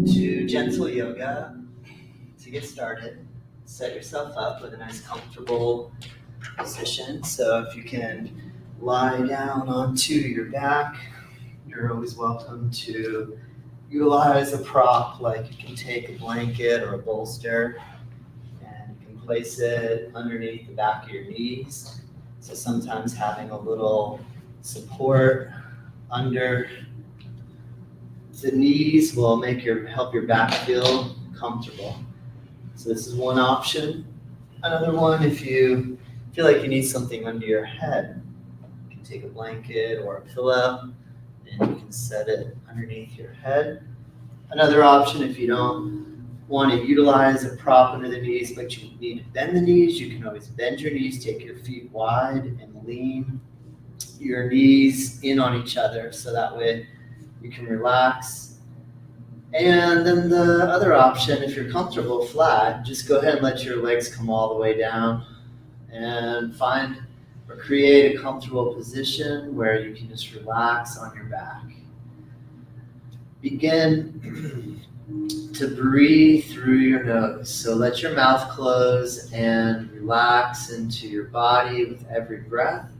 to gentle yoga. To get started, set yourself up with a nice comfortable position. So if you can lie down onto your back, you're always welcome to utilize a prop, like you can take a blanket or a bolster and you can place it underneath the back of your knees. So sometimes having a little support under the knees will help your back feel comfortable. So this is one option. Another one, if you feel like you need something under your head, you can take a blanket or a pillow and you can set it underneath your head. Another option, if you don't want to utilize a prop under the knees, but you need to bend the knees, you can always bend your knees, take your feet wide and lean your knees in on each other so that way you can relax. And then the other option, if you're comfortable flat, just go ahead and let your legs come all the way down and find or create a comfortable position where you can just relax on your back. Begin to breathe through your nose. So let your mouth close and relax into your body with every breath.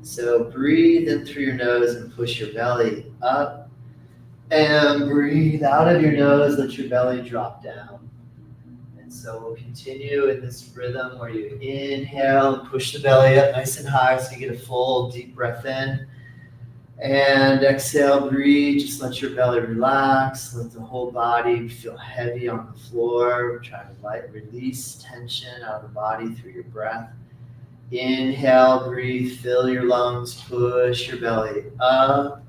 So breathe in through your nose and push your belly up. And breathe out of your nose, let your belly drop down. And so we'll continue in this rhythm where you inhale and push the belly up nice and high so you get a full deep breath in. And exhale, breathe, just let your belly relax, let the whole body feel heavy on the floor. Try to release tension out of the body through your breath. Inhale, breathe, fill your lungs, push your belly up.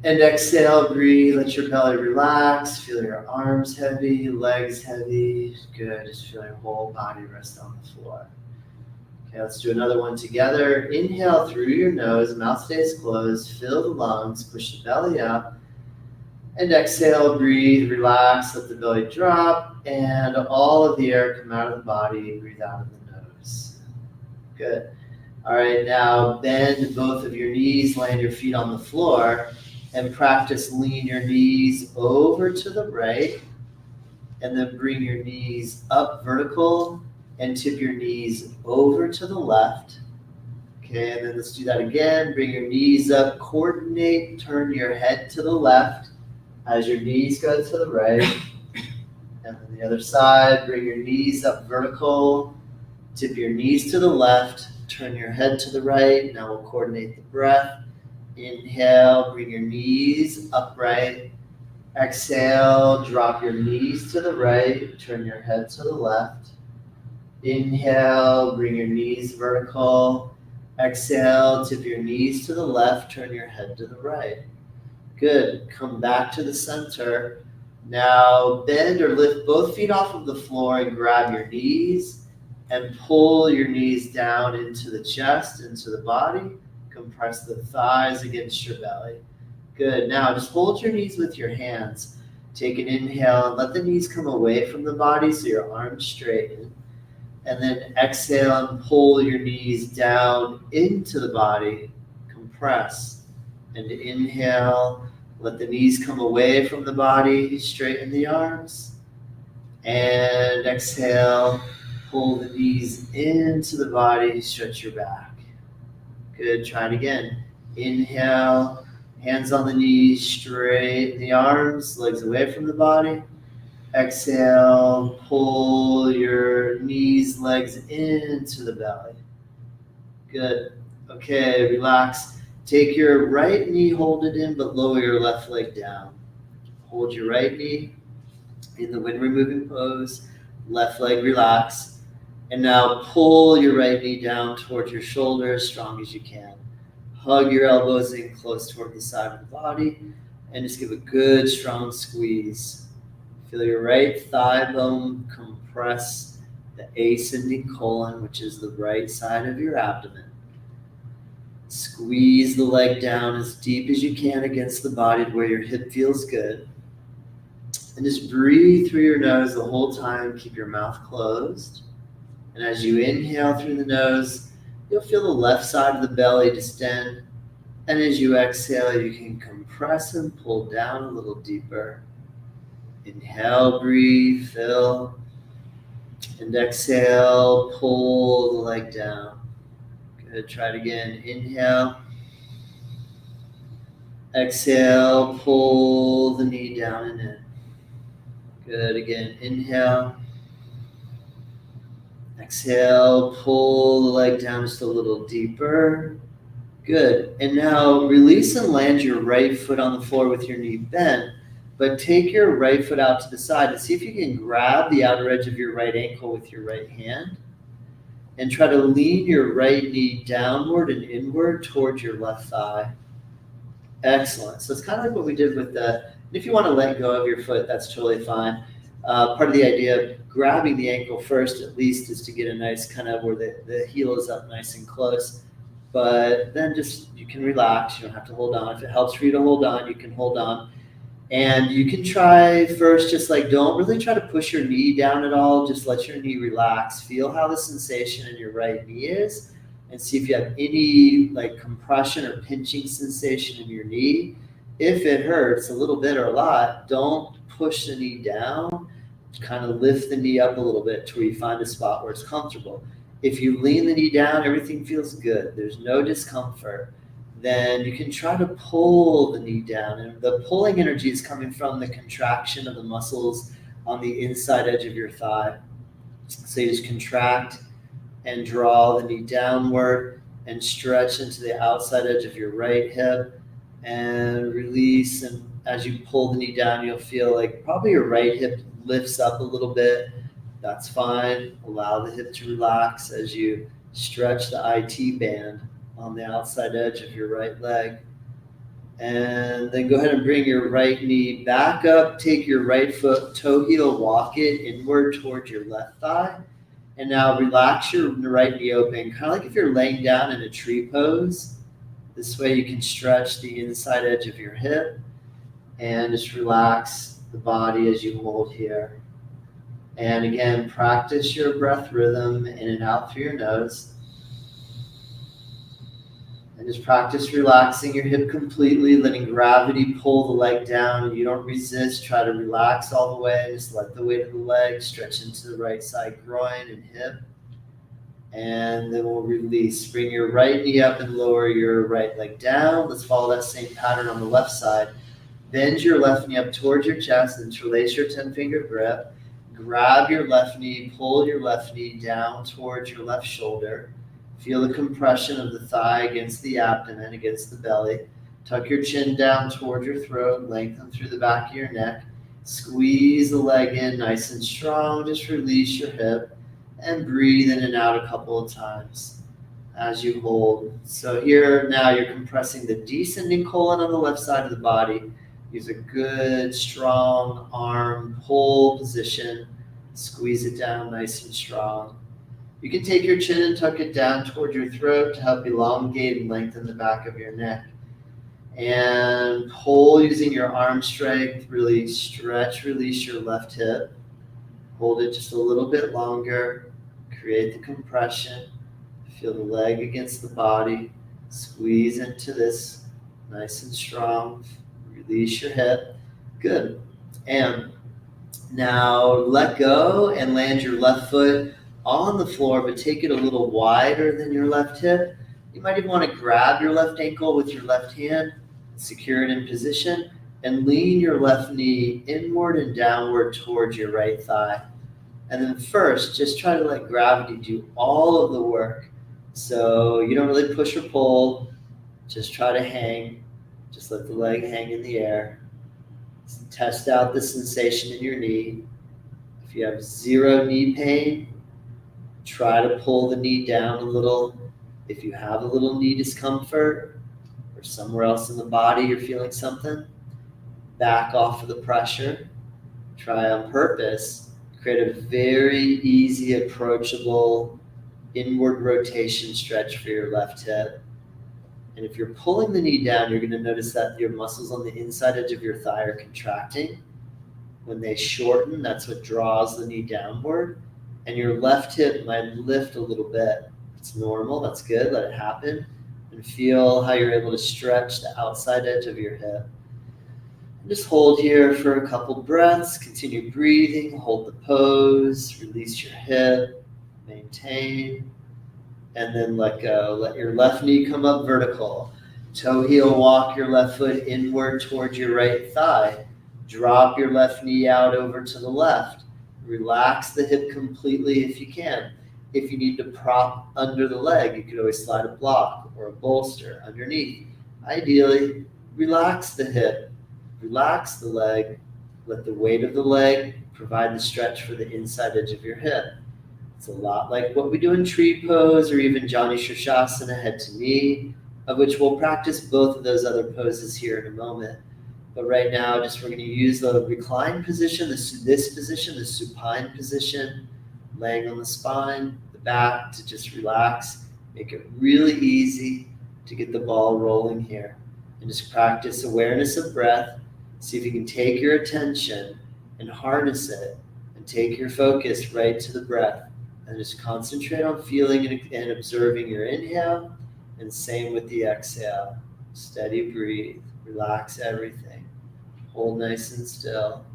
And exhale, breathe, let your belly relax, feel your arms heavy, legs heavy. Good, just feel your whole body rest on the floor. Okay, let's do another one together. Inhale through your nose, mouth stays closed, fill the lungs, push the belly up. And exhale, breathe, relax, let the belly drop, and all of the air come out of the body, breathe out of the nose. Good. All right, now bend both of your knees, land your feet on the floor. And practice lean your knees over to the right and then bring your knees up vertical and tip your knees over to the left. Okay, and then let's do that again. Bring your knees up, coordinate, turn your head to the left as your knees go to the right. And then the other side, bring your knees up vertical, tip your knees to the left, turn your head to the right. Now we'll coordinate the breath. Inhale, bring your knees upright. Exhale, drop your knees to the right, turn your head to the left. Inhale, bring your knees vertical. Exhale, tip your knees to the left, turn your head to the right. Good. Come back to the center. Now bend or lift both feet off of the floor and grab your knees and pull your knees down into the chest, into the body. Compress the thighs against your belly. Good. Now just hold your knees with your hands. Take an inhale and let the knees come away from the body so your arms straighten. And then exhale and pull your knees down into the body. Compress. And inhale, let the knees come away from the body, straighten the arms. And exhale, pull the knees into the body, stretch your back. Good, try it again. Inhale, hands on the knees, straighten the arms, legs away from the body. Exhale, pull your knees, legs into the belly. Good. Okay, relax. Take your right knee, hold it in, but lower your left leg down. Hold your right knee in the wind removing pose. Left leg relax. And now pull your right knee down towards your shoulder as strong as you can. Hug your elbows in close toward the side of the body and just give a good strong squeeze. Feel your right thigh bone compress the ascending colon, which is the right side of your abdomen. Squeeze the leg down as deep as you can against the body to where your hip feels good. And just breathe through your nose the whole time. Keep your mouth closed. And as you inhale through the nose, you'll feel the left side of the belly distend. And as you exhale, you can compress and pull down a little deeper. Inhale, breathe, fill. And exhale, pull the leg down. Good, try it again. Inhale. Exhale, pull the knee down and in. Good, again, inhale. Exhale, pull the leg down just a little deeper. Good, and now release and land your right foot on the floor with your knee bent, but take your right foot out to the side and see if you can grab the outer edge of your right ankle with your right hand and try to lean your right knee downward and inward towards your left thigh. Excellent. So it's kind of like what we did with the, if you want to let go of your foot, that's totally fine. Part of the idea of grabbing the ankle first, at least, is to get a nice kind of where the heel is up nice and close. But then just, you can relax. You don't have to hold on. If it helps for you to hold on, you can hold on. And you can try first, just like, don't really try to push your knee down at all. Just let your knee relax. Feel how the sensation in your right knee is, and see if you have any like compression or pinching sensation in your knee. If it hurts a little bit or a lot, don't push the knee down. Kind of lift the knee up a little bit to where you find a spot where it's comfortable. If you lean the knee down, everything feels good. There's no discomfort. Then you can try to pull the knee down. And the pulling energy is coming from the contraction of the muscles on the inside edge of your thigh. So you just contract and draw the knee downward and stretch into the outside edge of your right hip and release. And as you pull the knee down, you'll feel like probably your right hip lifts up a little bit. That's fine. Allow the hip to relax as you stretch the IT band on the outside edge of your right leg. And then go ahead and bring your right knee back up. Take your right foot, toe heel, walk it inward towards your left thigh. And now relax your right knee open, kind of like if you're laying down in a tree pose. This way you can stretch the inside edge of your hip and just relax the body as you hold here. And again, practice your breath rhythm in and out through your nose. And just practice relaxing your hip completely, letting gravity pull the leg down. You don't resist. Try to relax all the way. Just let the weight of the leg stretch into the right side groin and hip. And then we'll release. Bring your right knee up and lower your right leg down. Let's follow that same pattern on the left side. Bend your left knee up towards your chest and interlace your 10-finger grip. Grab your left knee, pull your left knee down towards your left shoulder. Feel the compression of the thigh against the abdomen, against the belly. Tuck your chin down toward your throat, lengthen through the back of your neck. Squeeze the leg in nice and strong. Just release your hip and breathe in and out a couple of times as you hold. So here now you're compressing the descending colon on the left side of the body. Use a good, strong arm pull position. Squeeze it down nice and strong. You can take your chin and tuck it down toward your throat to help elongate and lengthen the back of your neck. And pull using your arm strength. Really stretch, release your left hip. Hold it just a little bit longer. Create the compression. Feel the leg against the body. Squeeze into this nice and strong. Release your hip. Good. And now let go and land your left foot on the floor, but take it a little wider than your left hip. You might even want to grab your left ankle with your left hand, secure it in position, and lean your left knee inward and downward towards your right thigh. And then first, just try to let gravity do all of the work. So you don't really push or pull, just try to hang. Just let the leg hang in the air. Test out the sensation in your knee. If you have zero knee pain, try to pull the knee down a little. If you have a little knee discomfort or somewhere else in the body you're feeling something, back off of the pressure. Try on purpose. Create a very easy, approachable inward rotation stretch for your left hip. And if you're pulling the knee down, you're going to notice that your muscles on the inside edge of your thigh are contracting. When they shorten, that's what draws the knee downward. And your left hip might lift a little bit. It's normal. That's good. Let it happen. And feel how you're able to stretch the outside edge of your hip. Just hold here for a couple breaths. Continue breathing. Hold the pose. Release your hip. Maintain. And then let go. Let your left knee come up vertical. Toe heel walk your left foot inward towards your right thigh. Drop your left knee out over to the left. Relax the hip completely if you can. If you need to prop under the leg, you could always slide a block or a bolster underneath. Ideally, relax the hip, relax the leg, let the weight of the leg provide the stretch for the inside edge of your hip. It's a lot like what we do in tree pose or even Jani Shirshasana, head to knee, of which we'll practice both of those other poses here in a moment. But right now, just we're going to use the reclined position, this position, the supine position, laying on the spine, the back, to just relax. Make it really easy to get the ball rolling here. And just practice awareness of breath. See if you can take your attention and harness it and take your focus right to the breath. And just concentrate on feeling and observing your inhale, and same with the exhale. Steady breathe, relax everything. Hold nice and still.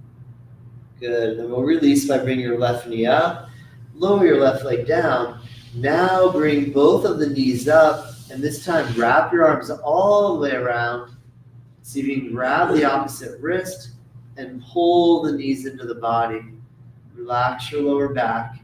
Good. Then we'll release by bringing your left knee up, lower your left leg down. Now bring both of the knees up, and this time wrap your arms all the way around. See if you can grab the opposite wrist and pull the knees into the body. Relax your lower back.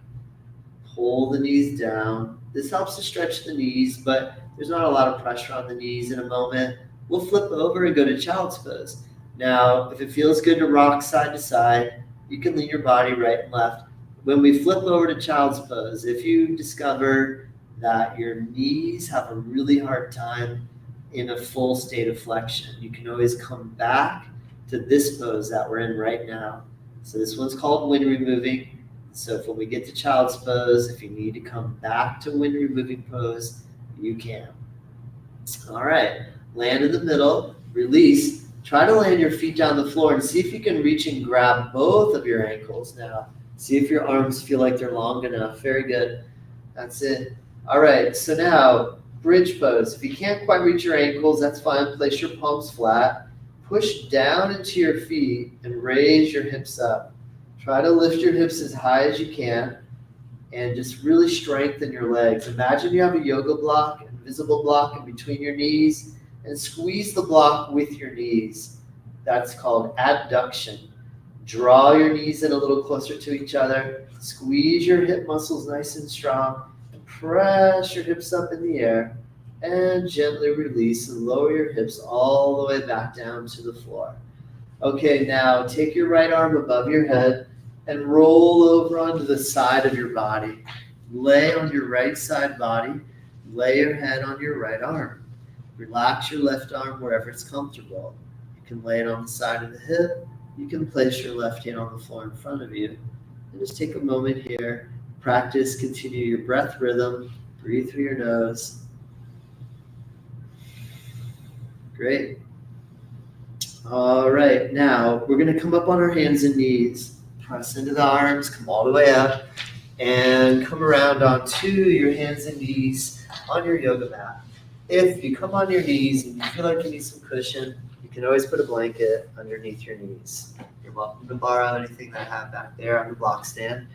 Pull the knees down. This helps to stretch the knees, but there's not a lot of pressure on the knees in a moment. We'll flip over and go to child's pose. Now, if it feels good to rock side to side, you can lean your body right and left. When we flip over to child's pose, if you discover that your knees have a really hard time in a full state of flexion, you can always come back to this pose that we're in right now. So this one's called wind removing. So if when we get to child's pose, if you need to come back to wind removing pose, you can. All right, land in the middle, release. Try to land your feet down the floor and see if you can reach and grab both of your ankles now. See if your arms feel like they're long enough. Very good. That's it. All right, so now bridge pose. If you can't quite reach your ankles, that's fine. Place your palms flat. Push down into your feet and raise your hips up. Try to lift your hips as high as you can and just really strengthen your legs. Imagine you have a yoga block, an invisible block in between your knees, and squeeze the block with your knees. That's called adduction. Draw your knees in a little closer to each other. Squeeze your hip muscles nice and strong. And press your hips up in the air and gently release and lower your hips all the way back down to the floor. Okay, now take your right arm above your head and roll over onto the side of your body. Lay on your right side body. Lay your head on your right arm. Relax your left arm wherever it's comfortable. You can lay it on the side of the hip. You can place your left hand on the floor in front of you. And just take a moment here. Practice, continue your breath rhythm. Breathe through your nose. Great. All right, now we're going to come up on our hands and knees. Press into the arms, come all the way up, and come around onto your hands and knees on your yoga mat. If you come on your knees and you feel like you need some cushion, you can always put a blanket underneath your knees. You're welcome to borrow anything that I have back there on the block stand.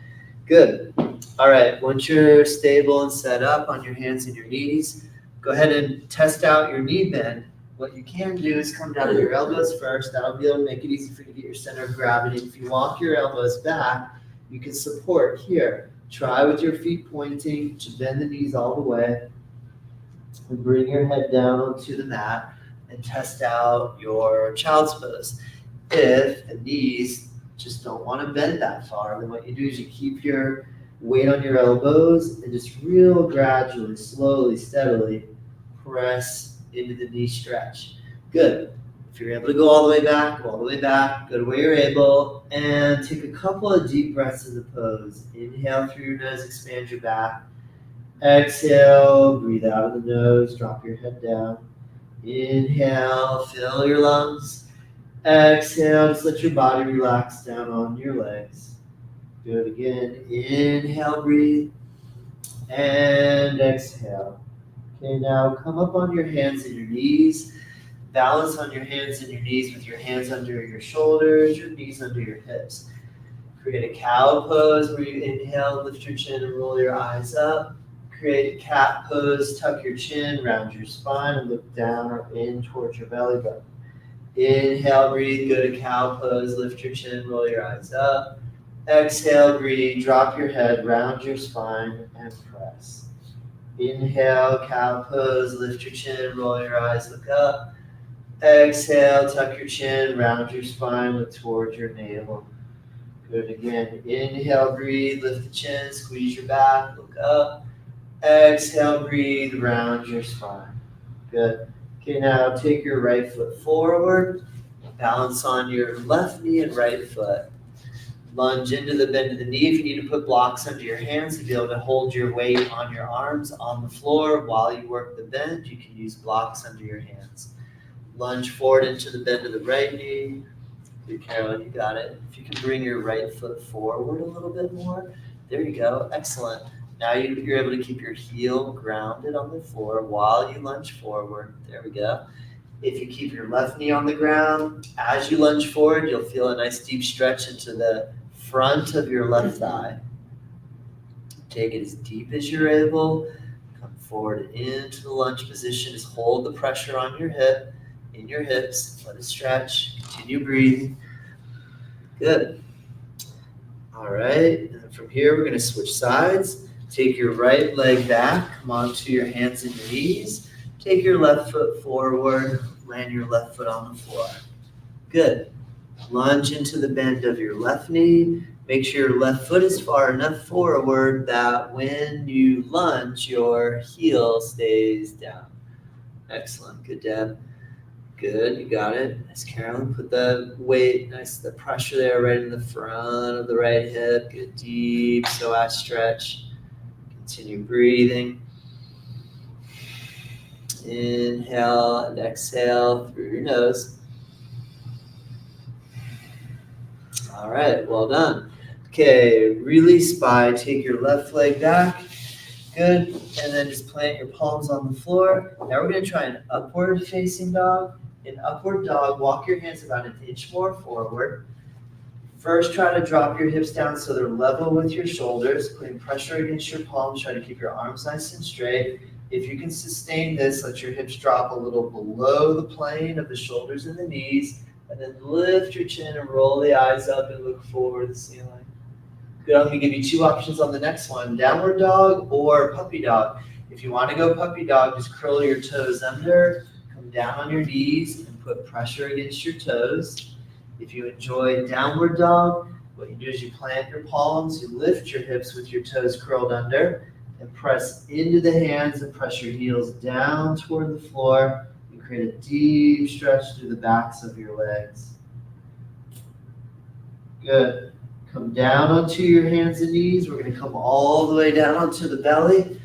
Good. All right, once you're stable and set up on your hands and your knees, go ahead and test out your knee bend. What you can do is come down to your elbows first. That'll be able to make it easy for you to get your center of gravity. If you walk your elbows back, you can support here. Try with your feet pointing to bend the knees all the way. And bring your head down onto the mat and test out your child's pose. If the knees just don't want to bend that far, then what you do is you keep your weight on your elbows and just real gradually, slowly, steadily press into the knee stretch. Good. If you're able to go all the way back, go all the way back. Go to where you're able and take a couple of deep breaths in the pose. Inhale through your nose, expand your back. Exhale, breathe out of the nose, drop your head down. Inhale, fill your lungs. Exhale, just let your body relax down on your legs. Do it again. Inhale, breathe. And exhale. Okay, now come up on your hands and your knees. Balance on your hands and your knees with your hands under your shoulders, your knees under your hips. Create a cow pose where you inhale, lift your chin and roll your eyes up. Create a cat pose, tuck your chin, round your spine, and look down or in towards your belly button. Inhale, breathe, go to cow pose, lift your chin, roll your eyes up. Exhale, breathe, drop your head, round your spine, and press. Inhale, cow pose, lift your chin, roll your eyes, look up. Exhale, tuck your chin, round your spine, look towards your navel. Good again. Inhale, breathe, lift the chin, squeeze your back, look up. Exhale, breathe, round your spine. Good. Okay, now take your right foot forward. Balance on your left knee and right foot. Lunge into the bend of the knee. If you need to put blocks under your hands to be able to hold your weight on your arms on the floor while you work the bend, you can use blocks under your hands. Lunge forward into the bend of the right knee. Good, Carolyn, you got it. If you can bring your right foot forward a little bit more. There you go. Excellent. Now you're able to keep your heel grounded on the floor while you lunge forward. There we go. If you keep your left knee on the ground, as you lunge forward, you'll feel a nice deep stretch into the front of your left thigh. Take it as deep as you're able. Come forward into the lunge position. Just hold the pressure on your hip, in your hips. Let it stretch. Continue breathing. Good. All right. And then from here, we're going to switch sides. Take your right leg back. Come onto your hands and your knees. Take your left foot forward. Land your left foot on the floor. Good. Lunge into the bend of your left knee. Make sure your left foot is far enough forward that when you lunge, your heel stays down. Excellent. Good, Deb. Good. You got it. Nice, Carolyn. Put the weight, the pressure there right in the front of the right hip. Good, deep psoas stretch. Continue breathing. Inhale and exhale through your nose. All right, well done. Okay, release by take your left leg back. Good, and then just plant your palms on the floor. Now we're going to try an upward facing dog. In upward dog, walk your hands about an inch more forward. First, try to drop your hips down so they're level with your shoulders, putting pressure against your palms. Try to keep your arms nice and straight. If you can sustain this, let your hips drop a little below the plane of the shoulders and the knees, and then lift your chin and roll the eyes up and look forward to the ceiling. Good, I'm going to give you two options on the next one, downward dog or puppy dog. If you want to go puppy dog, just curl your toes under, come down on your knees, and put pressure against your toes. If you enjoy downward dog, what you do is you plant your palms, you lift your hips with your toes curled under, and press into the hands and press your heels down toward the floor and create a deep stretch through the backs of your legs. Good. Come down onto your hands and knees. We're going to come all the way down onto the belly.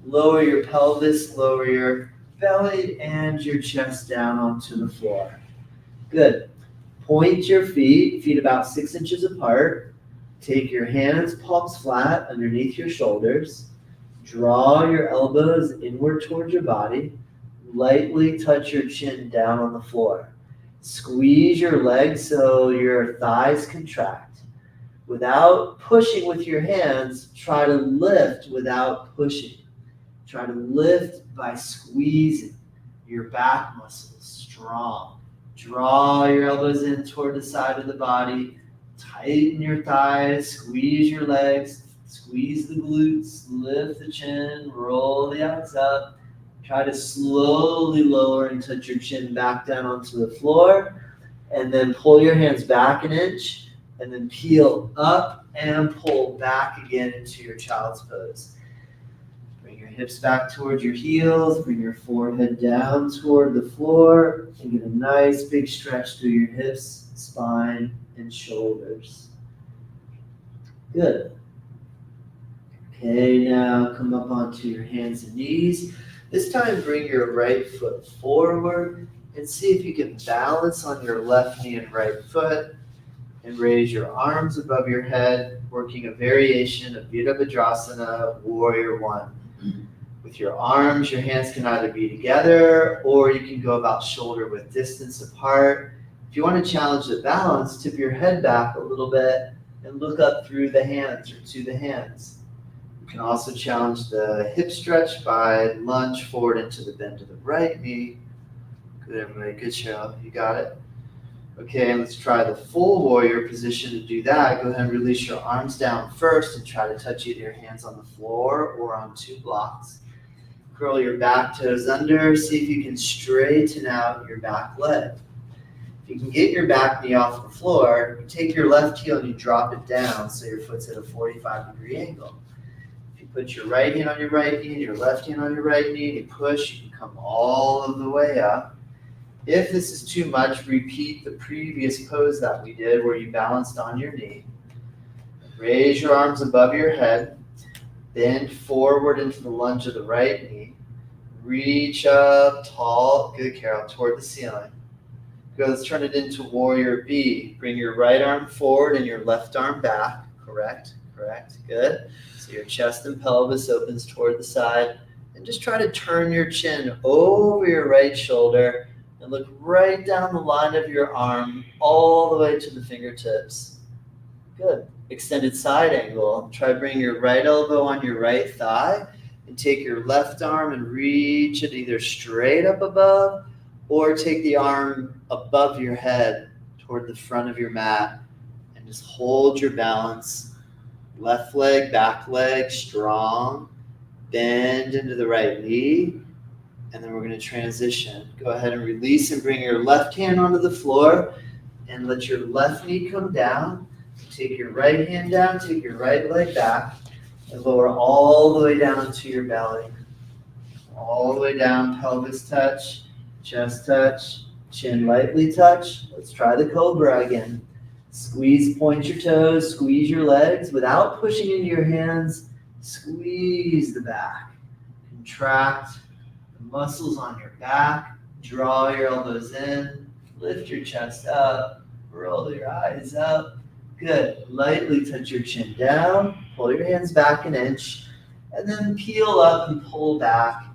Lower your pelvis, lower your belly and your chest down onto the floor. Good. Point your feet about 6 inches apart. Take your hands, palms flat underneath your shoulders. Draw your elbows inward towards your body. Lightly touch your chin down on the floor. Squeeze your legs so your thighs contract. Without pushing with your hands, try to lift without pushing. Try to lift by squeezing your back muscles strong. Draw your elbows in toward the side of the body. Tighten your thighs, squeeze your legs. Squeeze the glutes, lift the chin, roll the eyes up. Try to slowly lower and touch your chin back down onto the floor. And then pull your hands back an inch. And then peel up and pull back again into your child's pose. Bring your hips back towards your heels. Bring your forehead down toward the floor. And get a nice big stretch through your hips, spine, and shoulders. Good. Okay, now come up onto your hands and knees. This time bring your right foot forward and see if you can balance on your left knee and right foot and raise your arms above your head, working a variation of Virabhadrasana, Warrior One. With your arms, your hands can either be together or you can go about shoulder width distance apart. If you want to challenge the balance, tip your head back a little bit and look up through the hands or to the hands. You can also challenge the hip stretch by lunge forward into the bend of the right knee. Good, everybody. Good show. You got it? Okay, and let's try the full warrior position. To do that, go ahead and release your arms down first and try to touch either your hands on the floor or on two blocks. Curl your back toes under. See if you can straighten out your back leg. If you can get your back knee off the floor, you take your left heel and you drop it down so your foot's at a 45-degree angle. If you put your right hand on your right knee and your left hand on your right knee and you push, you can come all of the way up. If this is too much, repeat the previous pose that we did where you balanced on your knee. Raise your arms above your head. Bend forward into the lunge of the right knee. Reach up tall, good Carol, toward the ceiling. Good, let's turn it into warrior B. Bring your right arm forward and your left arm back. Correct, good. So your chest and pelvis opens toward the side. And just try to turn your chin over your right shoulder and look right down the line of your arm all the way to the fingertips. Good. Extended side angle. Try bring your right elbow on your right thigh and take your left arm and reach it either straight up above or take the arm above your head toward the front of your mat and just hold your balance. Left leg, back leg, strong. Bend into the right knee. And then we're going to transition. Go ahead and release and bring your left hand onto the floor and let your left knee come down. Take your right hand down, take your right leg back, and lower all the way down into your belly. All the way down, pelvis touch, chest touch, chin lightly touch. Let's try the cobra again. Squeeze, point your toes, squeeze your legs without pushing into your hands. Squeeze the back. Contract the muscles on your back. Draw your elbows in. Lift your chest up. Roll your eyes up. Good. Lightly touch your chin down. Pull your hands back an inch. And then peel up and pull back.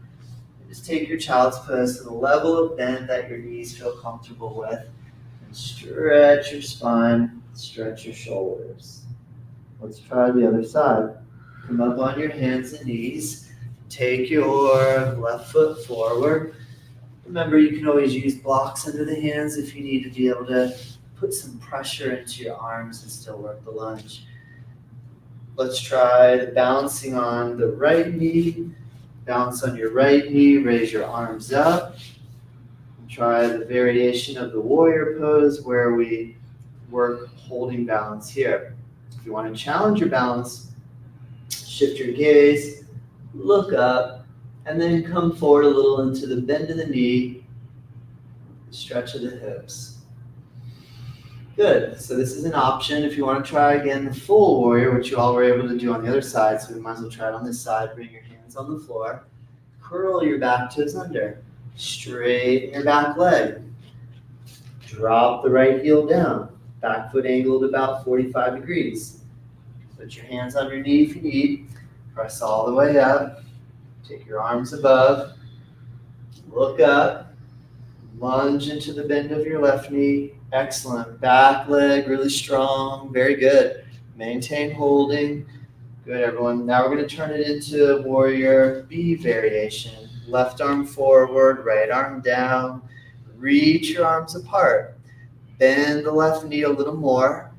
And just take your child's pose to the level of bend that your knees feel comfortable with. And stretch your spine. Stretch your shoulders. Let's try the other side. Come up on your hands and knees. Take your left foot forward. Remember, you can always use blocks under the hands if you need to be able to put some pressure into your arms and still work the lunge. Let's try the balancing on the right knee. Balance on your right knee, raise your arms up. Try the variation of the warrior pose where we work holding balance here. If you want to challenge your balance, shift your gaze, look up, and then come forward a little into the bend of the knee, stretch of the hips. Good. So this is an option. If you want to try again the full warrior, which you all were able to do on the other side, so we might as well try it on this side. Bring your hands on the floor. Curl your back toes under. Straighten your back leg. Drop the right heel down. Back foot angled about 45 degrees. Put your hands on your knee if you need. Press all the way up. Take your arms above. Look up. Lunge into the bend of your left knee. Excellent. Back leg really strong. Very good. Maintain holding. Good, everyone. Now we're going to turn it into warrior B variation. Left arm forward, right arm down. Reach your arms apart. Bend the left knee a little more.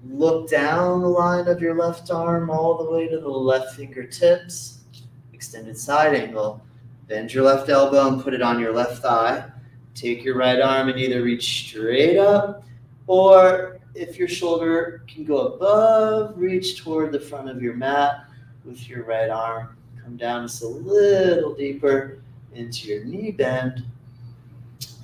Look down the line of your left arm all the way to the left fingertips. Extended side angle. Bend your left elbow and put it on your left thigh. Take your right arm and either reach straight up, or if your shoulder can go above, reach toward the front of your mat with your right arm. Come down just a little deeper into your knee bend.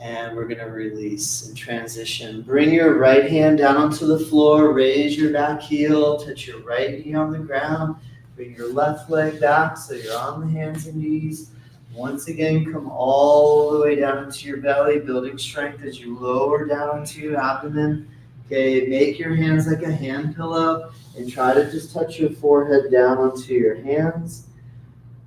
And we're going to release and transition. Bring your right hand down onto the floor. Raise your back heel. Touch your right knee on the ground. Bring your left leg back so you're on the hands and knees. Once again, come all the way down into your belly, building strength as you lower down into your abdomen. Okay, make your hands like a hand pillow and try to just touch your forehead down onto your hands.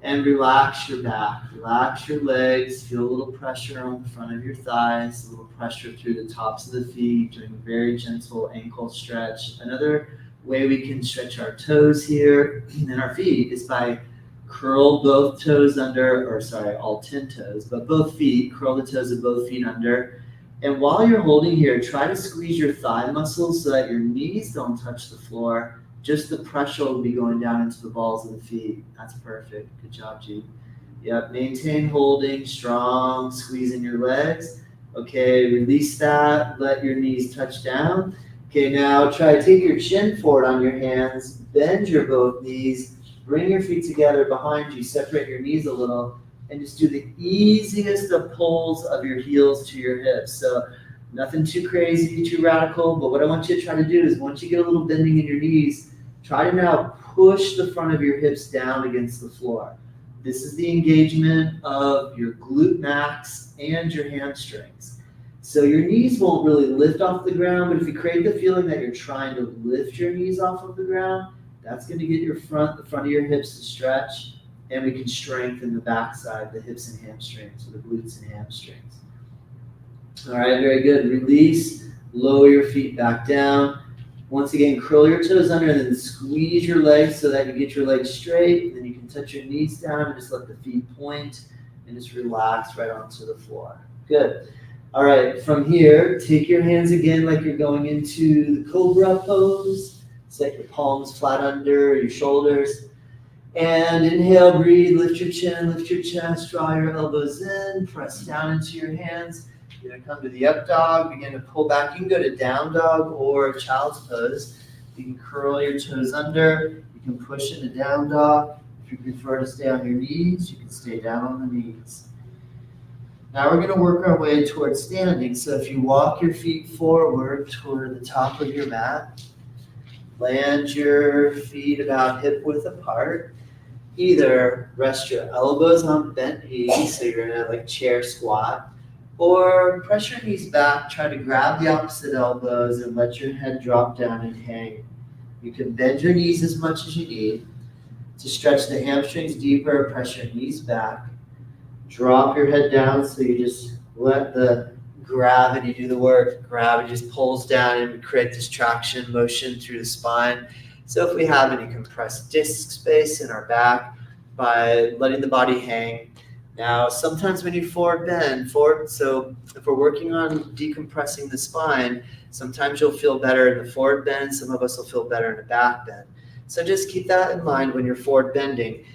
And relax your back, relax your legs, feel a little pressure on the front of your thighs, a little pressure through the tops of the feet, doing a very gentle ankle stretch. Another way we can stretch our toes here and our feet is by curl both toes under, or sorry, all 10 toes, but both feet, curl the toes of both feet under. And while you're holding here, try to squeeze your thigh muscles so that your knees don't touch the floor. Just the pressure will be going down into the balls of the feet. That's perfect. Good job, G. Yep, maintain holding, strong, squeezing your legs. Okay, release that, let your knees touch down. Okay, now try to take your chin forward on your hands, bend your both knees, bring your feet together behind you, separate your knees a little, and just do the easiest of pulls of your heels to your hips. So nothing too crazy, too radical, but what I want you to try to do is once you get a little bending in your knees, try to now push the front of your hips down against the floor. This is the engagement of your glute max and your hamstrings. So your knees won't really lift off the ground, but if you create the feeling that you're trying to lift your knees off of the ground, that's going to get the front of your hips to stretch, and we can strengthen the backside, the hips and hamstrings, or the glutes and hamstrings. All right, very good. Release, lower your feet back down. Once again, curl your toes under and then squeeze your legs so that you get your legs straight. And then you can touch your knees down and just let the feet point and just relax right onto the floor. Good. All right, from here, take your hands again like you're going into the cobra pose. Set your palms flat under your shoulders. And inhale, breathe, lift your chin, lift your chest, draw your elbows in, press down into your hands. You're going to come to the up dog, begin to pull back. You can go to down dog or child's pose. You can curl your toes under. You can push into down dog. If you prefer to stay on your knees, you can stay down on the knees. Now we're going to work our way towards standing. So if you walk your feet forward toward the top of your mat, land your feet about hip width apart. Either rest your elbows on bent knees, so you're in a like chair squat, or press your knees back, try to grab the opposite elbows and let your head drop down and hang. You can bend your knees as much as you need. To stretch the hamstrings deeper, press your knees back. Drop your head down so you just let the gravity do the work. Gravity just pulls down and create this traction motion through the spine. So if we have any compressed disc space in our back, by letting the body hang. Now, sometimes when you forward bend, so if we're working on decompressing the spine, sometimes you'll feel better in the forward bend, some of us will feel better in the back bend. So just keep that in mind when you're forward bending.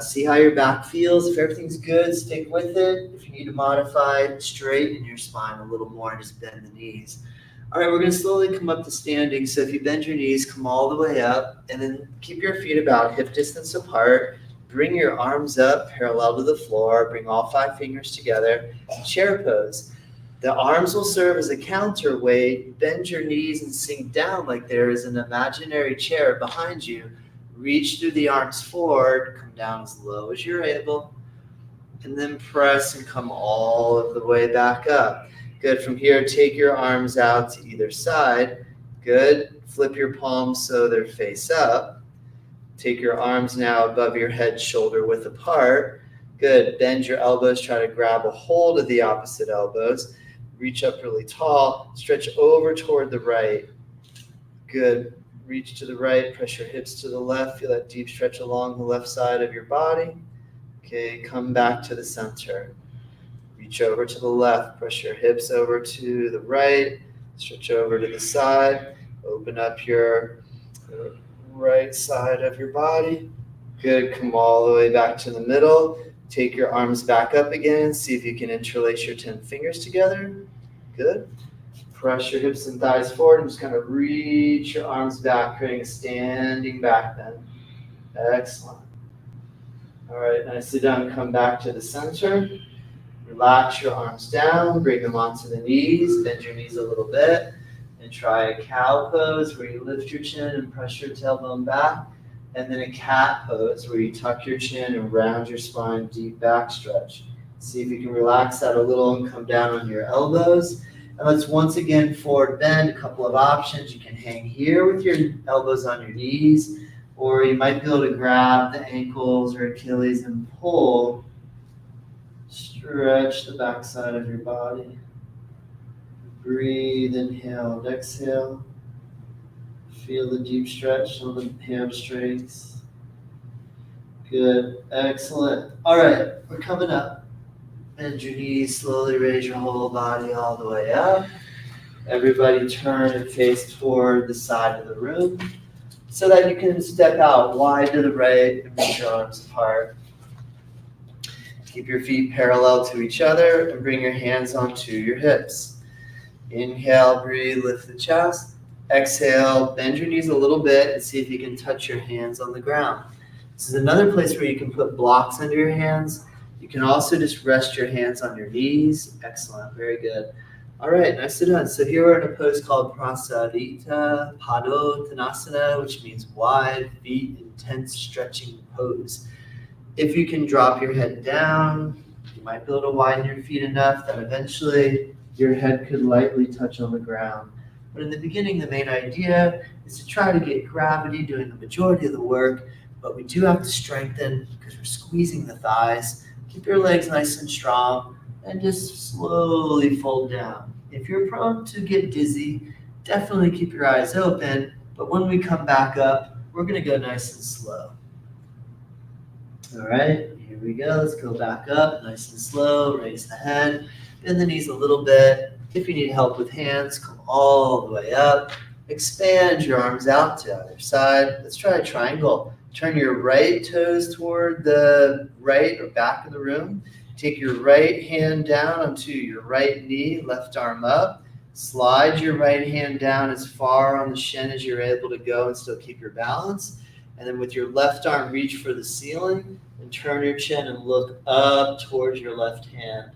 See how your back feels. If everything's good, stick with it. If you need to modify, straighten your spine a little more and just bend the knees. All right, we're going to slowly come up to standing. So if you bend your knees, come all the way up, and then keep your feet about hip distance apart. Bring your arms up parallel to the floor. Bring all 5 fingers together. Chair pose. The arms will serve as a counterweight. Bend your knees and sink down like there is an imaginary chair behind you. Reach through the arms forward. Come down as low as you're able. And then press and come all of the way back up. Good. From here, take your arms out to either side. Good. Flip your palms so they're face up. Take your arms now above your head, shoulder width apart. Good. Bend your elbows. Try to grab a hold of the opposite elbows. Reach up really tall. Stretch over toward the right. Good. Reach to the right. Press your hips to the left. Feel that deep stretch along the left side of your body. Okay. Come back to the center. Reach over to the left. Press your hips over to the right. Stretch over to the side. Open up your right side of your body. Good. Come all the way back to the middle. Take your arms back up again. See if you can interlace your 10 fingers together. Good. Press your hips and thighs forward and just kind of reach your arms back, creating a standing back bend. Excellent. All right, nicely done. Come back to the center. Relax your arms down. Bring them onto the knees. Bend your knees a little bit. And try a cow pose where you lift your chin and press your tailbone back. And then a cat pose where you tuck your chin and round your spine, deep back stretch. See if you can relax that a little and come down on your elbows. And let's once again forward bend. A couple of options. You can hang here with your elbows on your knees, Or you might be able to grab the ankles or Achilles and pull. Stretch the backside of your body. Breathe, inhale and exhale. Feel the deep stretch on the hamstrings. Good, excellent. All right, we're coming up. Bend your knees, slowly raise your whole body all the way up. Everybody turn and face toward the side of the room so that you can step out wide to the right and reach your arms apart. Keep your feet parallel to each other and bring your hands onto your hips. Inhale, breathe, lift the chest. Exhale, bend your knees a little bit and see if you can touch your hands on the ground. This is another place where you can put blocks under your hands. You can also just rest your hands on your knees. Excellent, very good. All right, nicely done. So here we're in a pose called Prasarita Padottanasana, which means wide feet, intense stretching pose. If you can drop your head down, you might be able to widen your feet enough that eventually your head could lightly touch on the ground. But in the beginning, the main idea is to try to get gravity doing the majority of the work, but we do have to strengthen because we're squeezing the thighs. Keep your legs nice and strong and just slowly fold down. If you're prone to get dizzy, definitely keep your eyes open, but when we come back up, we're gonna go nice and slow. All right, here we go. Let's go back up, nice and slow. Raise the head, bend the knees a little bit. If you need help with hands, come all the way up. Expand your arms out to the other side. Let's try a triangle. Turn your right toes toward the right or back of the room. Take your right hand down onto your right knee, left arm up. Slide your right hand down as far on the shin as you're able to go and still keep your balance. And then with your left arm, reach for the ceiling and turn your chin and look up towards your left hand.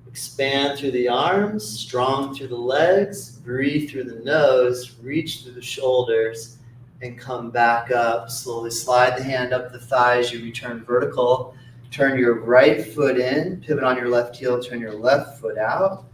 Expand through the arms, strong through the legs, breathe through the nose, reach through the shoulders, and come back up. Slowly slide the hand up the thigh as you return vertical. Turn your right foot in, pivot on your left heel, turn your left foot out.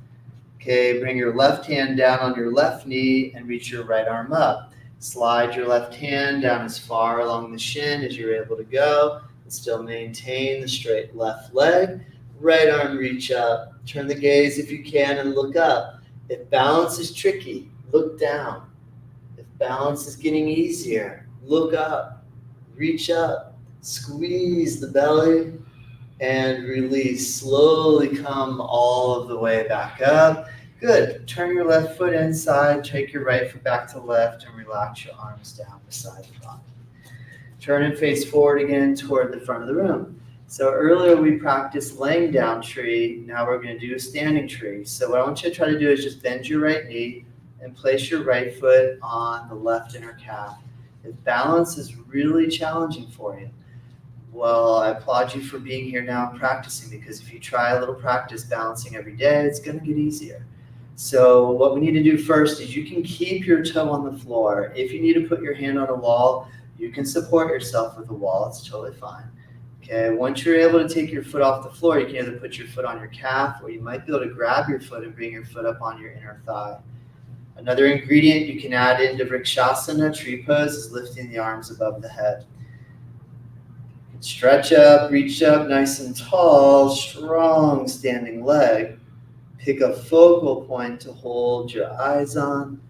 Okay, bring your left hand down on your left knee and reach your right arm up. Slide your left hand down as far along the shin as you're able to go, and still maintain the straight left leg. Right arm reach up. Turn the gaze if you can and look up. If balance is tricky, look down. If balance is getting easier, look up. Reach up. Squeeze the belly and release. Slowly come all of the way back up. Good. Turn your left foot inside. Take your right foot back to left and relax your arms down beside the body. Turn and face forward again toward the front of the room. So earlier we practiced laying down tree. Now we're going to do a standing tree. So what I want you to try to do is just bend your right knee and place your right foot on the left inner calf. If balance is really challenging for you, well, I applaud you for being here now and practicing, because if you try a little practice balancing every day, it's going to get easier. So what we need to do first is you can keep your toe on the floor. If you need to put your hand on a wall, you can support yourself with a wall. It's totally fine. Okay, once you're able to take your foot off the floor, you can either put your foot on your calf, or you might be able to grab your foot and bring your foot up on your inner thigh. Another ingredient you can add into Vrikshasana, tree pose, is lifting the arms above the head. Stretch up, reach up nice and tall, strong standing leg. Pick a focal point to hold your eyes on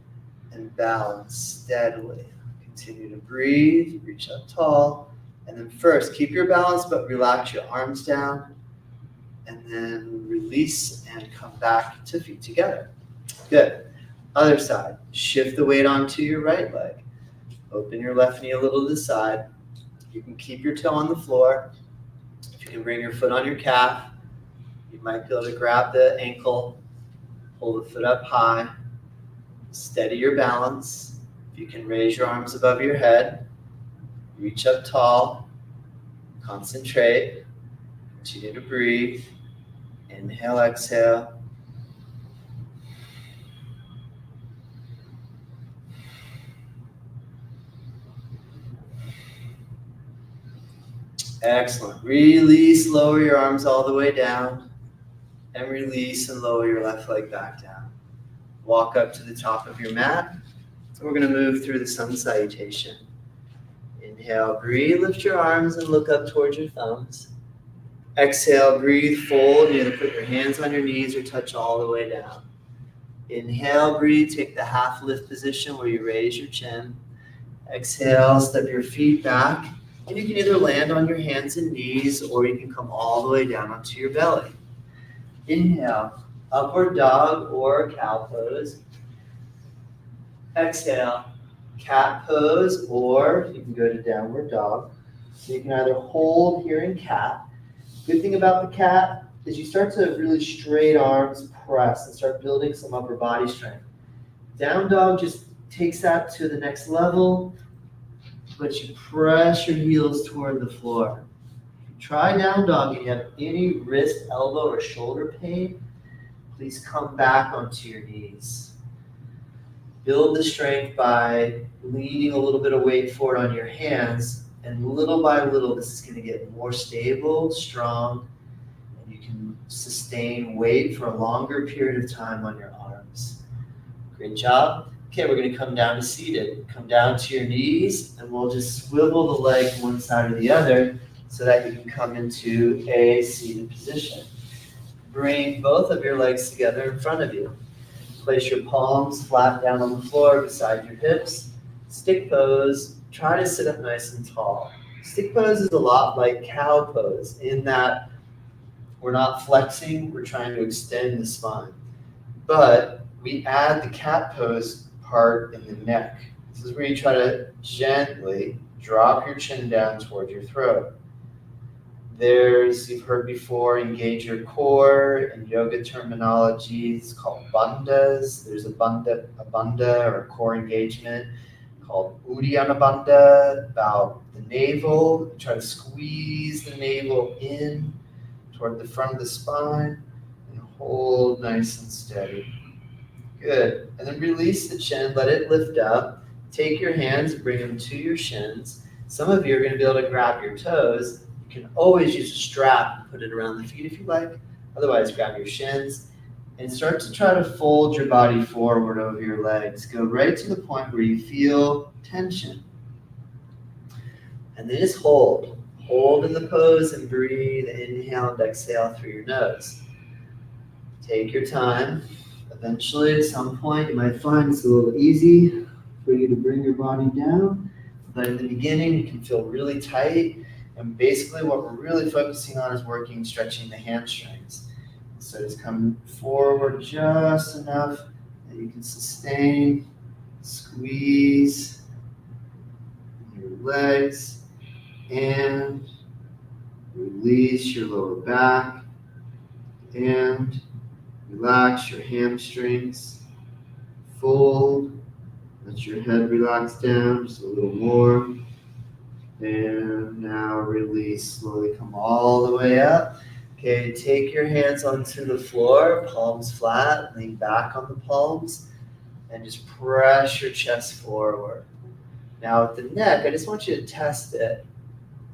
and balance steadily. Continue to breathe, reach up tall. And then first, keep your balance, but relax your arms down. And then release and come back to feet together. Good. Other side. Shift the weight onto your right leg. Open your left knee a little to the side. You can keep your toe on the floor. If you can bring your foot on your calf, you might be able to grab the ankle, pull the foot up high, steady your balance. If you can raise your arms above your head, reach up tall, concentrate, continue to breathe. Inhale, exhale. Excellent. Release, lower your arms all the way down, and release and lower your left leg back down. Walk up to the top of your mat. We're going to move through the sun salutation. Inhale, breathe, lift your arms and look up towards your thumbs. Exhale, breathe, fold. You're gonna put your hands on your knees or touch all the way down. Inhale, breathe, take the half lift position where you raise your chin. Exhale, step your feet back, and you can either land on your hands and knees or you can come all the way down onto your belly. Inhale, upward dog or cow pose. Exhale, cat pose, or you can go to downward dog. So you can either hold here in cat. Good thing about the cat is you start to really straight arms press and start building some upper body strength. Down dog just takes that to the next level, but you press your heels toward the floor. If you try down dog and you have any wrist, elbow, or shoulder pain, please come back onto your knees. Build the strength by leaning a little bit of weight forward on your hands, and little by little, this is going to get more stable, strong, and you can sustain weight for a longer period of time on your arms. Great job. Okay, we're going to come down to seated. Come down to your knees, and we'll just swivel the leg one side or the other so that you can come into a seated position. Bring both of your legs together in front of you. Place your palms flat down on the floor beside your hips. Stick pose. Try to sit up nice and tall. Stick pose is a lot like cow pose in that we're not flexing, we're trying to extend the spine. But we add the cat pose part in the neck. This is where you try to gently drop your chin down toward your throat. You've heard before, engage your core. In yoga terminology, it's called bandhas. There's a bandha or core engagement called Uddiyana Bandha, about the navel. Try to squeeze the navel in toward the front of the spine and hold nice and steady. Good. And then release the chin, let it lift up. Take your hands and bring them to your shins. Some of you are going to be able to grab your toes. You can always use a strap and put it around the feet if you like. Otherwise, grab your shins and start to try to fold your body forward over your legs. Go right to the point where you feel tension. And then just hold. Hold in the pose and breathe. Inhale and exhale through your nose. Take your time. Eventually, at some point, you might find it's a little easy for you to bring your body down. But in the beginning, you can feel really tight. And basically what we're really focusing on is stretching the hamstrings. So just come forward just enough that you can sustain, squeeze your legs, and release your lower back, and relax your hamstrings. Fold, let your head relax down just a little more. And now release, slowly come all the way up. Okay, take your hands onto the floor, palms flat, lean back on the palms, and just press your chest forward. Now with the neck, I just want you to test it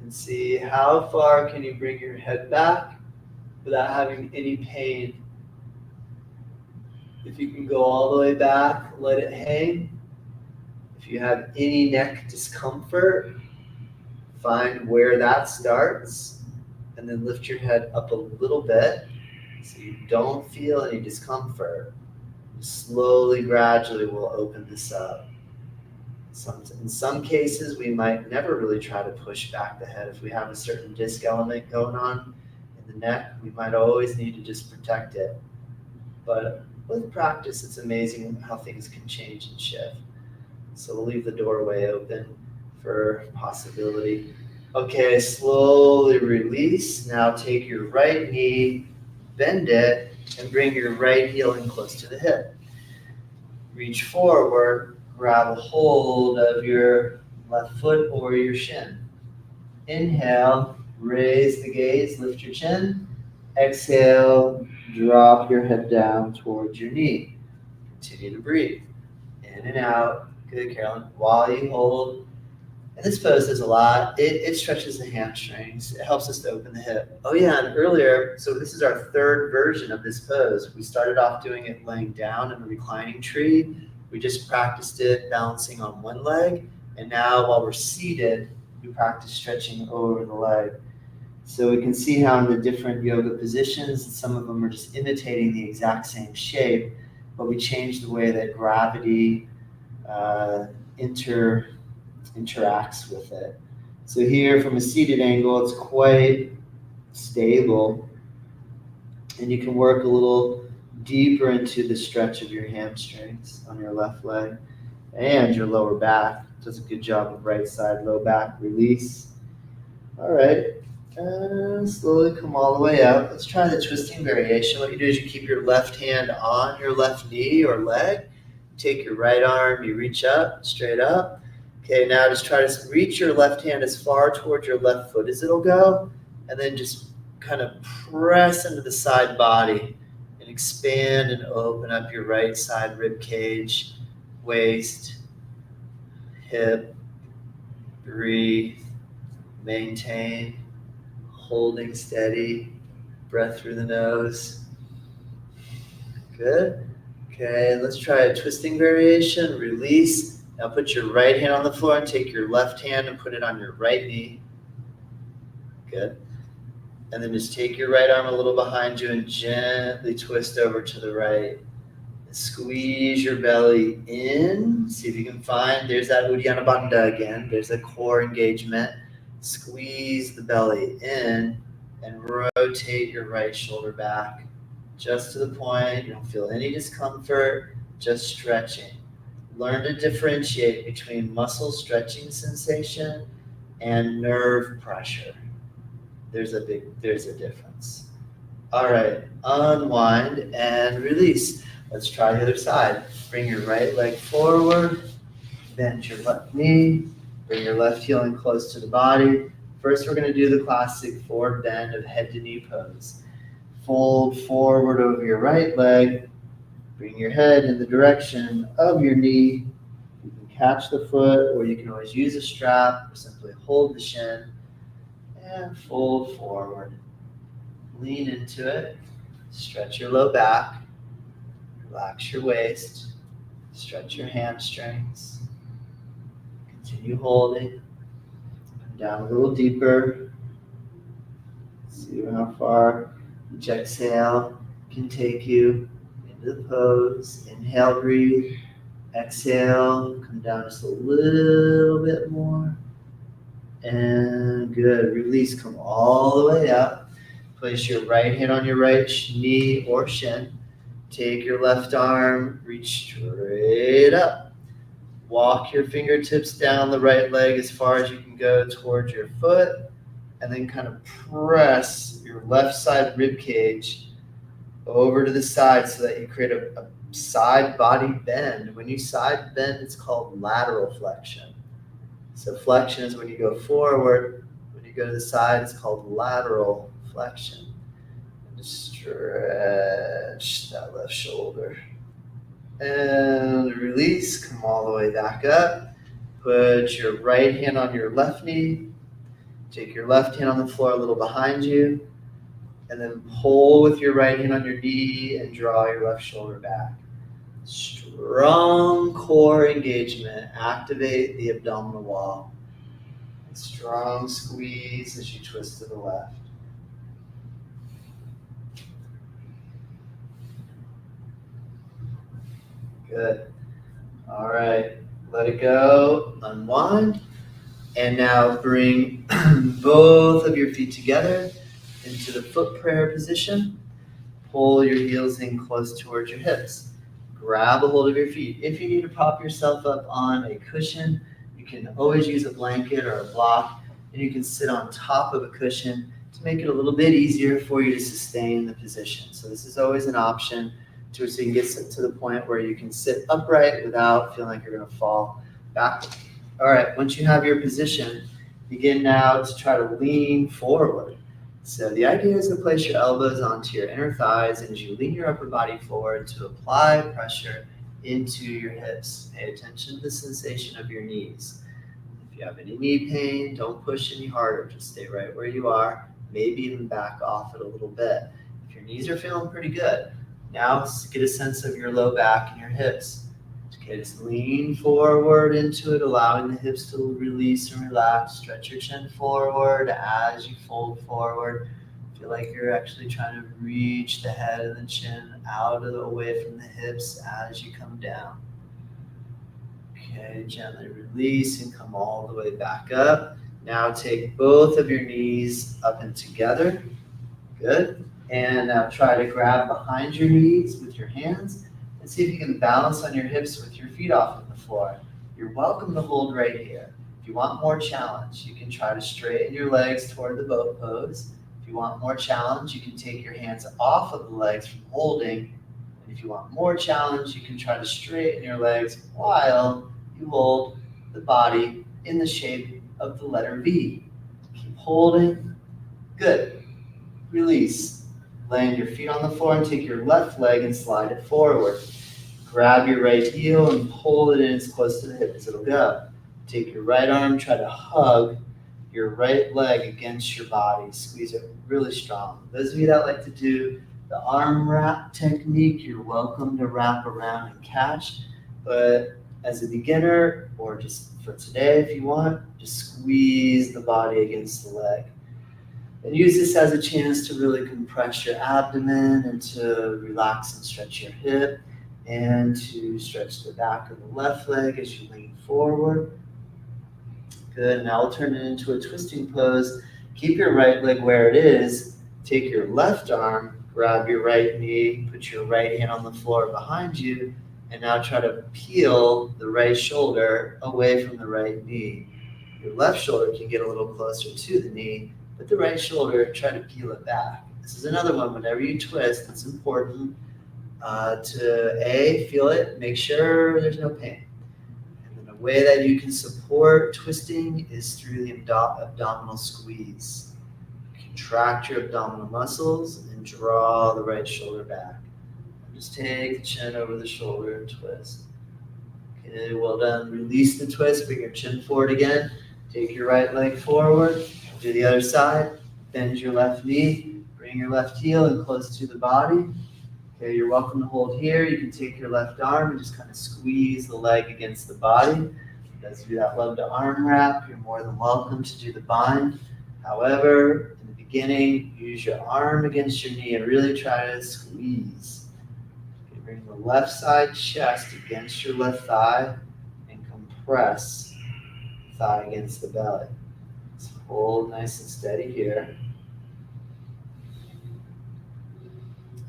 and see how far can you bring your head back without having any pain. If you can go all the way back, let it hang. If you have any neck discomfort, find where that starts and then lift your head up a little bit so you don't feel any discomfort. Slowly, gradually, we'll open this up. In some cases, we might never really try to push back the head. If we have a certain disc element going on in the neck, we might always need to just protect it. But with practice, it's amazing how things can change and shift. So we'll leave the doorway open for possibility. Okay, slowly release. Now take your right knee, bend it, and bring your right heel in close to the hip. Reach forward, grab a hold of your left foot or your shin. Inhale, raise the gaze, lift your chin. Exhale, drop your head down towards your knee. Continue to breathe. In and out. Good, Carolyn. While you hold, and this pose does a lot. It stretches the hamstrings. It helps us to open the hip. Oh yeah, and earlier, so this is our third version of this pose. We started off doing it laying down in a reclining tree. We just practiced it balancing on one leg. And now while we're seated, we practice stretching over the leg. So we can see how in the different yoga positions, some of them are just imitating the exact same shape, but we change the way that gravity interacts with it. So here from a seated angle, it's quite stable, and you can work a little deeper into the stretch of your hamstrings on your left leg and your lower back. Does a good job of right side, low back release. All right, and slowly come all the way up. Let's try the twisting variation. What you do is you keep your left hand on your left knee or leg. Take your right arm, you reach up, straight up. Okay, now just try to reach your left hand as far towards your left foot as it'll go, and then just kind of press into the side body and expand and open up your right side rib cage, waist, hip. Breathe, maintain, holding steady, breath through the nose. Good. Okay, let's try a twisting variation. Release. Now put your right hand on the floor and take your left hand and put it on your right knee. Good. And then just take your right arm a little behind you and gently twist over to the right. Squeeze your belly in. See if you can find, there's that Uddiyana Bandha again. There's a core engagement. Squeeze the belly in and rotate your right shoulder back just to the point. You don't feel any discomfort, just stretching. Learn to differentiate between muscle stretching sensation and nerve pressure. There's a difference. All right, unwind and release. Let's try the other side. Bring your right leg forward, bend your left knee, bring your left heel in close to the body. First, we're going to do the classic forward bend of head to knee pose. Fold forward over your right leg, bring your head in the direction of your knee. You can catch the foot, or you can always use a strap, or simply hold the shin, and fold forward. Lean into it, stretch your low back. Relax your waist, stretch your hamstrings, continue holding, come down a little deeper, see how far each exhale can take you into the pose. Inhale, breathe, exhale, come down just a little bit more, and good, release, come all the way up, place your right hand on your right knee or shin. Take your left arm, reach straight up. Walk your fingertips down the right leg as far as you can go towards your foot, and then kind of press your left side rib cage over to the side so that you create a side body bend. When you side bend, it's called lateral flexion. So flexion is when you go forward. When you go to the side, it's called lateral flexion. Stretch that left shoulder and release. Come all the way back up. Put your right hand on your left knee. Take your left hand on the floor a little behind you, and then pull with your right hand on your knee and draw your left shoulder back. Strong core engagement. Activate the abdominal wall. Strong squeeze as you twist to the left. Good. All right. Let it go. Unwind. And now bring both of your feet together into the foot prayer position. Pull your heels in close towards your hips. Grab a hold of your feet. If you need to prop yourself up on a cushion, you can always use a blanket or a block, and you can sit on top of a cushion to make it a little bit easier for you to sustain the position. So this is always an option so you can get to the point where you can sit upright without feeling like you're going to fall backward. All right, once you have your position, begin now to try to lean forward. So the idea is to place your elbows onto your inner thighs, and as you lean your upper body forward to apply pressure into your hips. Pay attention to the sensation of your knees. If you have any knee pain, don't push any harder. Just stay right where you are, maybe even back off it a little bit. If your knees are feeling pretty good, now get a sense of your low back and your hips. Okay, just lean forward into it, allowing the hips to release and relax. Stretch your chin forward as you fold forward. Feel like you're actually trying to reach the head and the chin out of the, away from the hips as you come down. Okay, gently release and come all the way back up. Now take both of your knees up and together. Good. And now try to grab behind your knees with your hands and see if you can balance on your hips with your feet off of the floor. You're welcome to hold right here. If you want more challenge, you can try to straighten your legs toward the boat pose. If you want more challenge, you can take your hands off of the legs from holding. And if you want more challenge, you can try to straighten your legs while you hold the body in the shape of the letter V. Keep holding. Good. Release. Land your feet on the floor and take your left leg and slide it forward. Grab your right heel and pull it in as close to the hip as it'll go. Take your right arm, try to hug your right leg against your body. Squeeze it really strong. Those of you that like to do the arm wrap technique, you're welcome to wrap around and catch. But as a beginner, or just for today if you want, just squeeze the body against the leg. And use this as a chance to really compress your abdomen and to relax and stretch your hip and to stretch the back of the left leg as you lean forward. Good. Now we'll turn it into a twisting pose. Keep your right leg where it is. Take your left arm, grab your right knee, put your right hand on the floor behind you, and now try to peel the right shoulder away from the right knee. Your left shoulder can get a little closer to the knee, but the right shoulder, try to peel it back. This is another one. Whenever you twist, it's important to feel it, make sure there's no pain. And then a way that you can support twisting is through the abdominal squeeze. Contract your abdominal muscles and draw the right shoulder back. Just take the chin over the shoulder and twist. Okay, well done. Release the twist, bring your chin forward again. Take your right leg forward. Do the other side. Bend your left knee. Bring your left heel in close to the body. Okay, you're welcome to hold here. You can take your left arm and just kind of squeeze the leg against the body. Those of you that love to arm wrap, you're more than welcome to do the bind. However, in the beginning, use your arm against your knee and really try to squeeze. Okay, bring the left side chest against your left thigh and compress the thigh against the belly. So hold nice and steady here.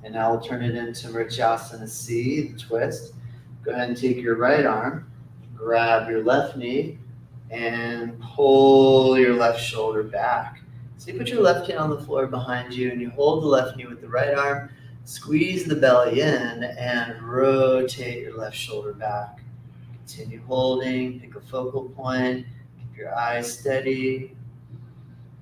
And now we'll turn it into Vrichyasana C, the twist. Go ahead and take your right arm, grab your left knee, and pull your left shoulder back. So you put your left hand on the floor behind you, and you hold the left knee with the right arm, squeeze the belly in, and rotate your left shoulder back. Continue holding, pick a focal point, keep your eyes steady.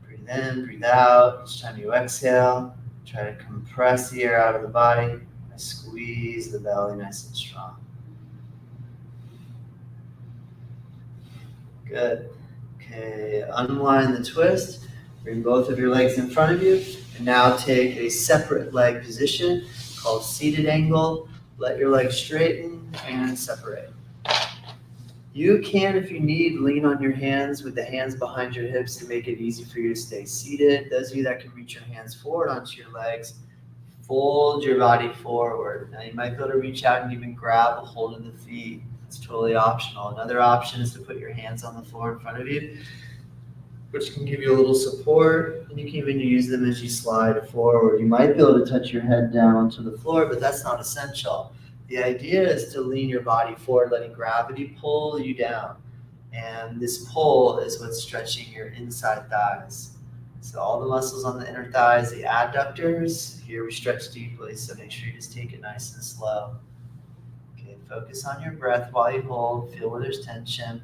Breathe in, breathe out. Each time you exhale, try to compress the air out of the body and squeeze the belly nice and strong. Good. Okay, unwind the twist. Bring both of your legs in front of you. And now take a separate leg position called seated angle. Let your legs straighten and separate. You can, if you need, lean on your hands with the hands behind your hips to make it easy for you to stay seated. Those of you that can reach your hands forward onto your legs, fold your body forward. Now you might be able to reach out and even grab a hold of the feet. It's totally optional. Another option is to put your hands on the floor in front of you, which can give you a little support, and you can even use them as you slide forward. You might be able to touch your head down onto the floor, but that's not essential. The idea is to lean your body forward, letting gravity pull you down. And this pull is what's stretching your inside thighs. So all the muscles on the inner thighs, the adductors, here we stretch deeply, so make sure you just take it nice and slow. Okay, focus on your breath while you hold, feel where there's tension.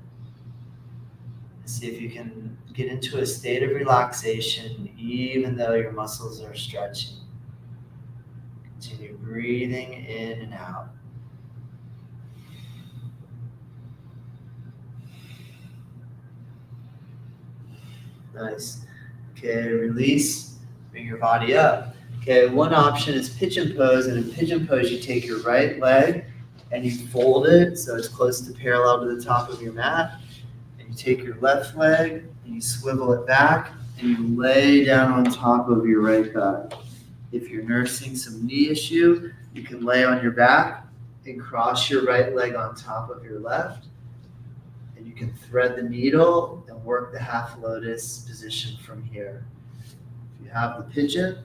See if you can get into a state of relaxation even though your muscles are stretching. Continue breathing in and out. Nice. Okay, release. Bring your body up. Okay, one option is pigeon pose, and in pigeon pose you take your right leg and you fold it so it's close to parallel to the top of your mat. And you take your left leg and you swivel it back and you lay down on top of your right thigh. If you're nursing some knee issue, you can lay on your back and cross your right leg on top of your left. And you can thread the needle and work the half lotus position from here. If you have the pigeon,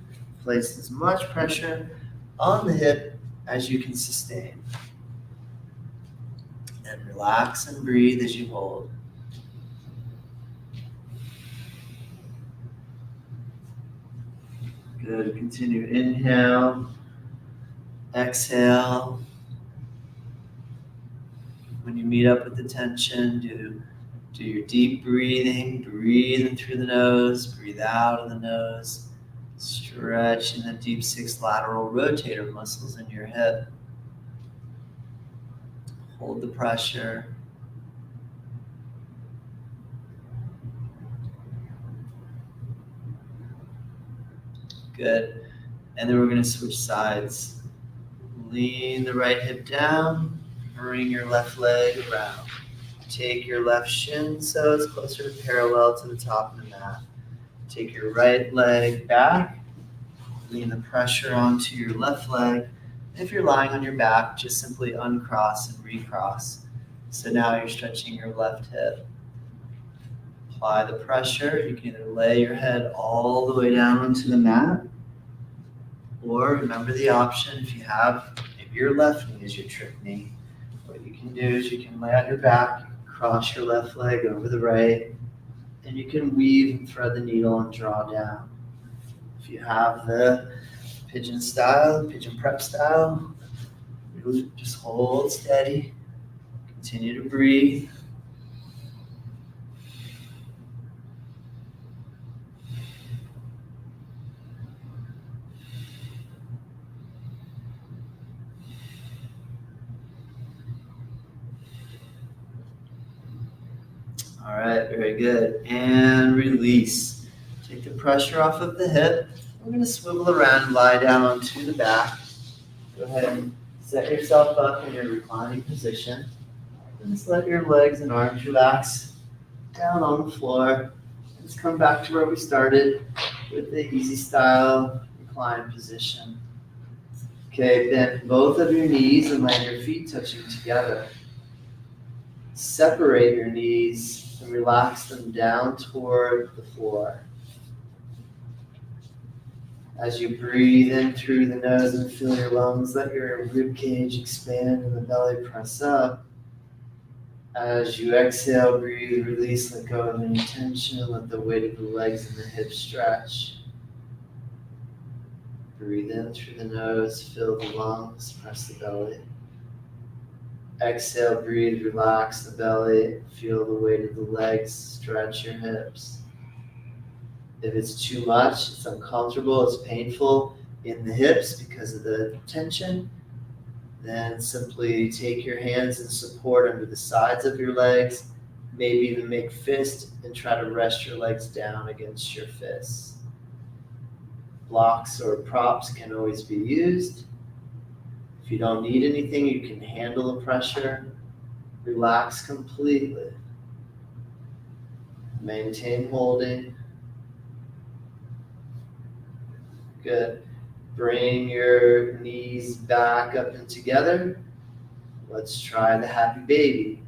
place as much pressure on the hip as you can sustain. And relax and breathe as you hold. Good. Continue. Inhale. Exhale. When you meet up with the tension, do your deep breathing. Breathe in through the nose. Breathe out of the nose. Stretching the deep six lateral rotator muscles in your hip. Hold the pressure. Good. And then we're going to switch sides. Lean the right hip down. Bring your left leg around. Take your left shin so it's closer to parallel to the top of the mat. Take your right leg back. Lean the pressure onto your left leg. If you're lying on your back, just simply uncross and recross. So now you're stretching your left hip. Apply the pressure. You can either lay your head all the way down onto the mat, or remember the option if you have, maybe your left knee is your trick knee. What you can do is you can lay on your back, cross your left leg over the right, and you can weave and thread the needle and draw down. If you have the pigeon style, pigeon prep style, just hold steady, continue to breathe. All right, very good. And release. Take the pressure off of the hip. We're going to swivel around and lie down onto the back. Go ahead and set yourself up in your reclining position. And just let your legs and arms relax down on the floor. Let's come back to where we started with the easy style recline position. Okay, bend both of your knees and let your feet touching together. Separate your knees and relax them down toward the floor. As you breathe in through the nose and fill your lungs, let your rib cage expand and the belly press up. As you exhale, breathe, release, let go of any tension, let the weight of the legs and the hips stretch. Breathe in through the nose, fill the lungs, press the belly. Exhale, breathe, relax the belly, feel the weight of the legs, stretch your hips. If it's too much, it's uncomfortable, it's painful in the hips because of the tension, then simply take your hands and support under the sides of your legs, maybe even make fist and try to rest your legs down against your fists. Blocks or props can always be used. If you don't need anything, you can handle the pressure. Relax completely. Maintain holding. Good. Bring your knees back up and together. Let's try the happy baby.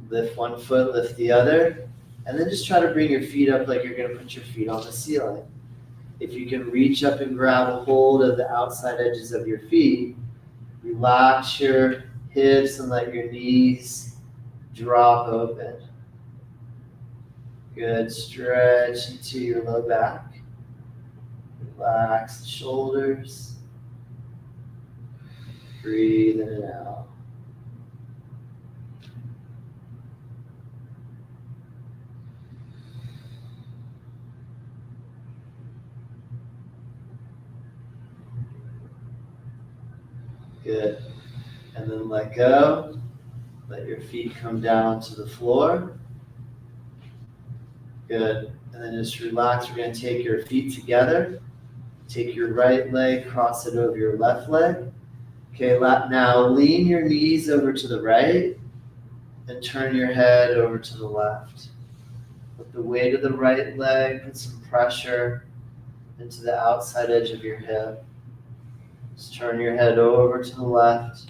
Lift one foot, lift the other, and then just try to bring your feet up like you're going to put your feet on the ceiling. If you can reach up and grab a hold of the outside edges of your feet, relax your hips and let your knees drop open. Good. Stretch into your low back. Relax the shoulders. Breathe in and out. Good. And then let go. Let your feet come down to the floor. Good. And then just relax. We're going to take your feet together. Take your right leg, cross it over your left leg. Okay, now lean your knees over to the right and turn your head over to the left. With the weight of the right leg, put some pressure into the outside edge of your hip. Just turn your head over to the left.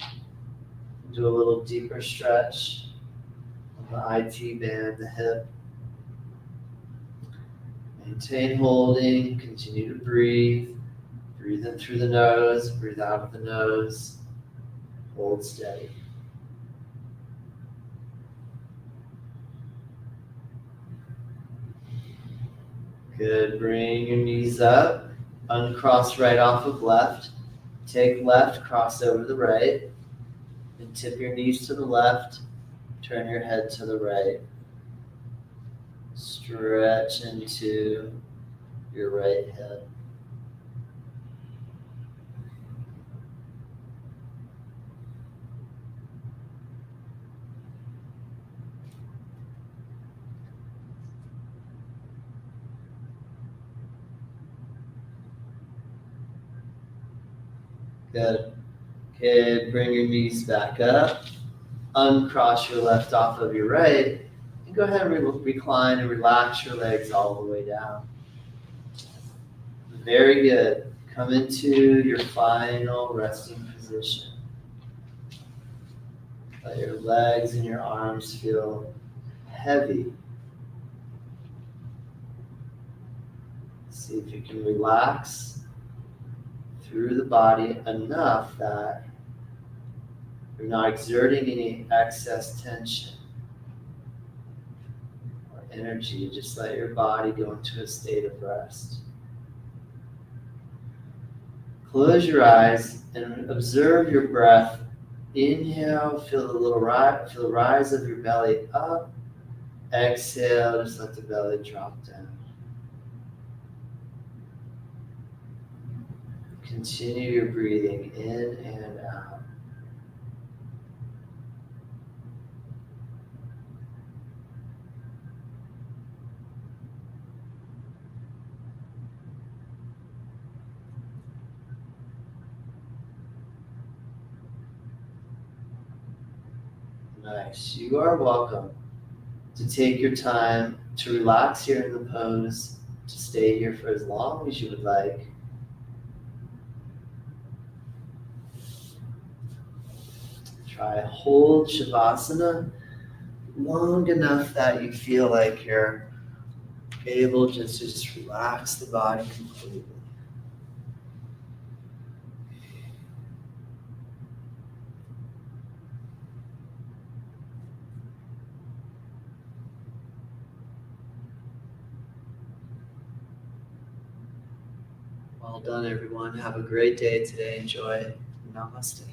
Do a little deeper stretch on the IT band, the hip. Maintain holding, continue to breathe. Breathe in through the nose, breathe out of the nose. Hold steady. Good, bring your knees up. Uncross right off of left. Take left, cross over the right. And tip your knees to the left. Turn your head to the right. Stretch into your right hip. Good. Okay, bring your knees back up. Uncross your left off of your right. And go ahead and recline and relax your legs all the way down. Very good. Come into your final resting position. Let your legs and your arms feel heavy. See if you can relax through the body enough that you're not exerting any excess tension or energy. Just let your body go into a state of rest. Close your eyes and observe your breath. Inhale, feel the rise of your belly up. Exhale, just let the belly drop down. Continue your breathing in and out. Nice. You are welcome to take your time to relax here in the pose, to stay here for as long as you would like. Try hold Shavasana long enough that you feel like you're able to just relax the body completely. Well done, everyone. Have a great day today. Enjoy. Namaste.